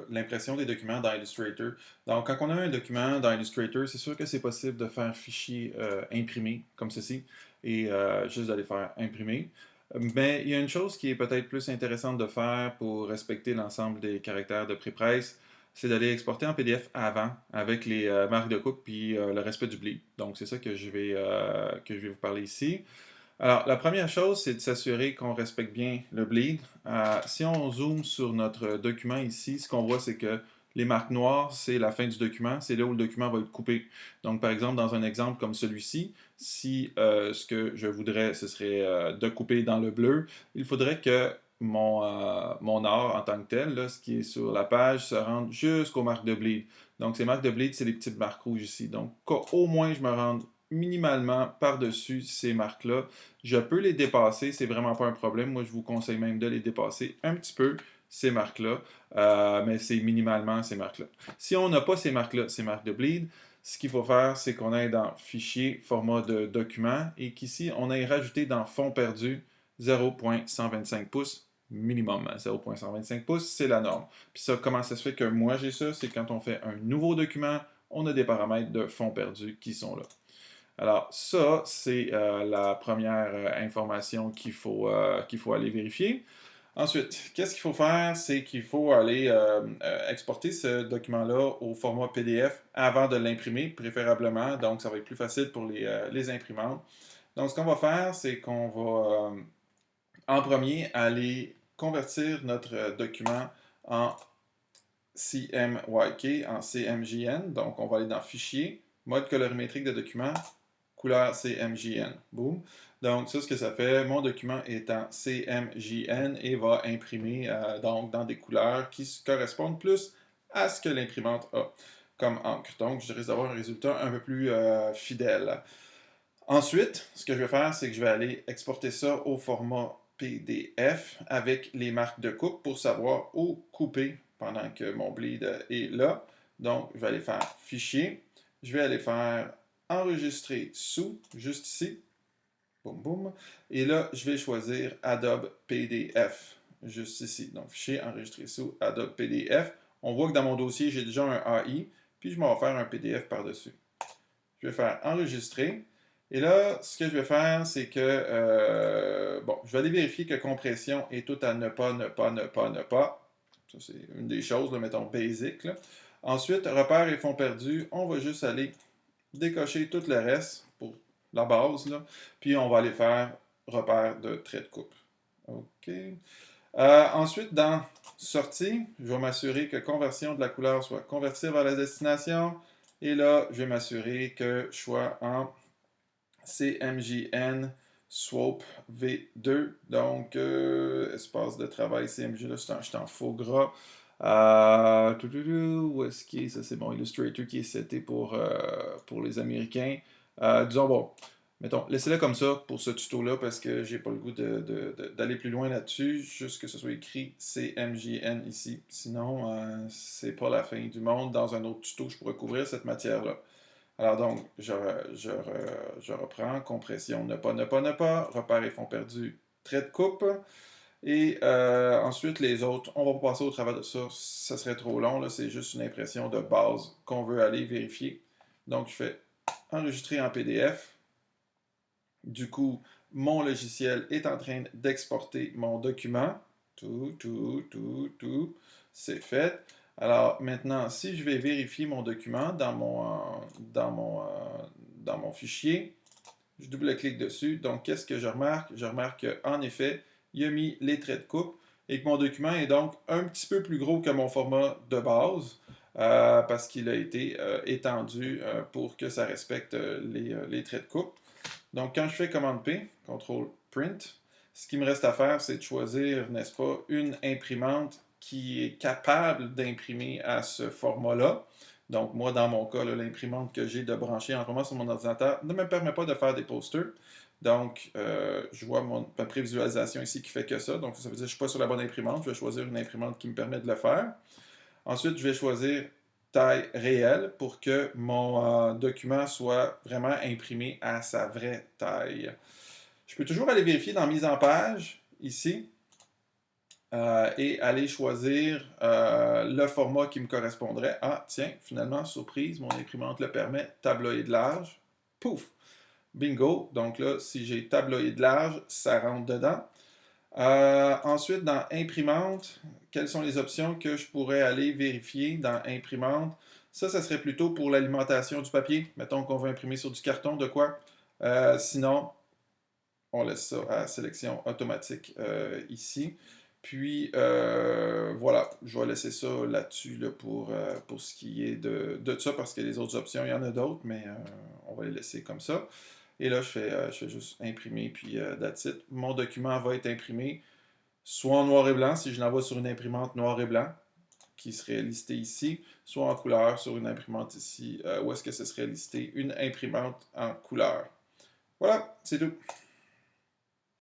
l'impression des documents dans Illustrator. Donc, quand on a un document dans Illustrator, c'est sûr que c'est possible de faire fichier imprimé, comme ceci, et juste d'aller faire imprimer. Mais il y a une chose qui est peut-être plus intéressante de faire pour respecter l'ensemble des caractères de pré-presse, c'est d'aller exporter en PDF avant, avec les marques de coupe puis le respect du bleed. Donc, c'est ça que je vais vous parler ici. Alors, la première chose, c'est de s'assurer qu'on respecte bien le bleed. Si on zoome sur notre document ici, ce qu'on voit, c'est que les marques noires, c'est la fin du document, c'est là où le document va être coupé. Donc, par exemple, dans un exemple comme celui-ci, si ce que je voudrais, ce serait de couper dans le bleu, il faudrait que mon art en tant que tel, là, ce qui est sur la page, se rende jusqu'aux marques de bleed. Donc, ces marques de bleed, c'est les petites marques rouges ici. Donc, qu'au moins je me rende minimalement par-dessus ces marques-là. Je peux les dépasser, c'est vraiment pas un problème. Moi, je vous conseille même de les dépasser un petit peu, ces marques-là, mais c'est minimalement ces marques-là. Si on n'a pas ces marques-là, ces marques de bleed, ce qu'il faut faire, c'est qu'on aille dans Fichier, format de document, et qu'ici, on aille rajouter dans Fond perdu 0.125 pouces minimum. 0.125 pouces, c'est la norme. Puis ça, comment ça se fait que moi j'ai ça? C'est quand on fait un nouveau document, on a des paramètres de fond perdu qui sont là. Alors, ça, c'est la première information qu'il faut aller vérifier. Ensuite, qu'est-ce qu'il faut faire? C'est qu'il faut aller exporter ce document-là au format PDF avant de l'imprimer, préférablement. Donc, ça va être plus facile pour les imprimantes. Donc, ce qu'on va faire, c'est qu'on va, en premier, aller convertir notre document en CMYK, en CMJN. Donc, on va aller dans Fichier, Mode colorimétrique de document, couleur CMJN. Boom. Donc, ça, ce que ça fait, mon document est en CMJN et va imprimer donc, dans des couleurs qui correspondent plus à ce que l'imprimante a comme encre. Donc, je risque d'avoir un résultat un peu plus fidèle. Ensuite, ce que je vais faire, c'est que je vais aller exporter ça au format PDF avec les marques de coupe pour savoir où couper pendant que mon bleed est là. Donc, je vais aller faire Fichier. Je vais aller faire Enregistrer sous, juste ici. Boum, boum. Et là, je vais choisir Adobe PDF, juste ici. Donc, Fichier, Enregistrer sous, Adobe PDF. On voit que dans mon dossier, j'ai déjà un AI, puis je m'en vais faire un PDF par-dessus. Je vais faire Enregistrer. Et là, ce que je vais faire, c'est que, bon, je vais aller vérifier que compression est tout à ne pas, ne pas, ne pas, ne pas. Ça, c'est une des choses, là, mettons, basic. Là. Ensuite, repère et fond perdu, on va juste aller décocher tout le reste pour la base, là. Puis, on va aller faire repère de trait de coupe. OK. Ensuite, dans Sortie, je vais m'assurer que conversion de la couleur soit convertir vers la destination. Et là, je vais m'assurer que je sois en CMJN Swope V2. Donc, espace de travail CMJ, là, je suis en faux gras. Où est-ce qu'il est? Ça, c'est mon Illustrator qui est seté pour les Américains. Disons, bon, mettons, laissez-le comme ça pour ce tuto-là parce que j'ai pas le goût d'aller plus loin là-dessus, juste que ce soit écrit CMJN ici. Sinon, c'est pas la fin du monde. Dans un autre tuto, je pourrais couvrir cette matière-là. Alors donc, je reprends, compression, ne pas, ne pas, ne pas, repère et fond perdu, trait de coupe. Et ensuite, les autres, on va pas passer au travers de ça, ça serait trop long, là, c'est juste une impression de base qu'on veut aller vérifier. Donc, je fais enregistrer en PDF. Du coup, mon logiciel est en train d'exporter mon document. Tout, c'est fait. Alors maintenant, si je vais vérifier mon document dans mon fichier, je double-clique dessus. Donc, qu'est-ce que je remarque? Je remarque qu'en effet, il a mis les traits de coupe et que mon document est donc un petit peu plus gros que mon format de base parce qu'il a été étendu pour que ça respecte les traits de coupe. Donc, quand je fais commande P, CTRL Print, ce qui me reste à faire, c'est de choisir, n'est-ce pas, une imprimante qui est capable d'imprimer à ce format-là. Donc, moi, dans mon cas, l'imprimante que j'ai de brancher en ce moment sur mon ordinateur ne me permet pas de faire des posters. Donc, je vois ma prévisualisation ici qui fait que ça. Donc, ça veut dire que je ne suis pas sur la bonne imprimante. Je vais choisir une imprimante qui me permet de le faire. Ensuite, je vais choisir taille réelle pour que mon document soit vraiment imprimé à sa vraie taille. Je peux toujours aller vérifier dans Mise en page, ici. et aller choisir le format qui me correspondrait. Ah, tiens, finalement, surprise, mon imprimante le permet, tabloïd large. Pouf! Bingo! Donc là, si j'ai tabloïd large, ça rentre dedans. Ensuite, dans imprimante, quelles sont les options que je pourrais aller vérifier dans imprimante? Ça serait plutôt pour l'alimentation du papier. Mettons qu'on veut imprimer sur du carton, de quoi? Sinon, on laisse ça à sélection automatique ici. Puis voilà, je vais laisser ça là-dessus là, pour ce qui est de ça, parce que les autres options, il y en a d'autres, mais on va les laisser comme ça. Et là, je fais juste imprimer, puis that's it. Mon document va être imprimé soit en noir et blanc, si je l'envoie sur une imprimante noir et blanc, qui serait listée ici, soit en couleur sur une imprimante ici, où est-ce que ce serait listé une imprimante en couleur. Voilà, c'est tout.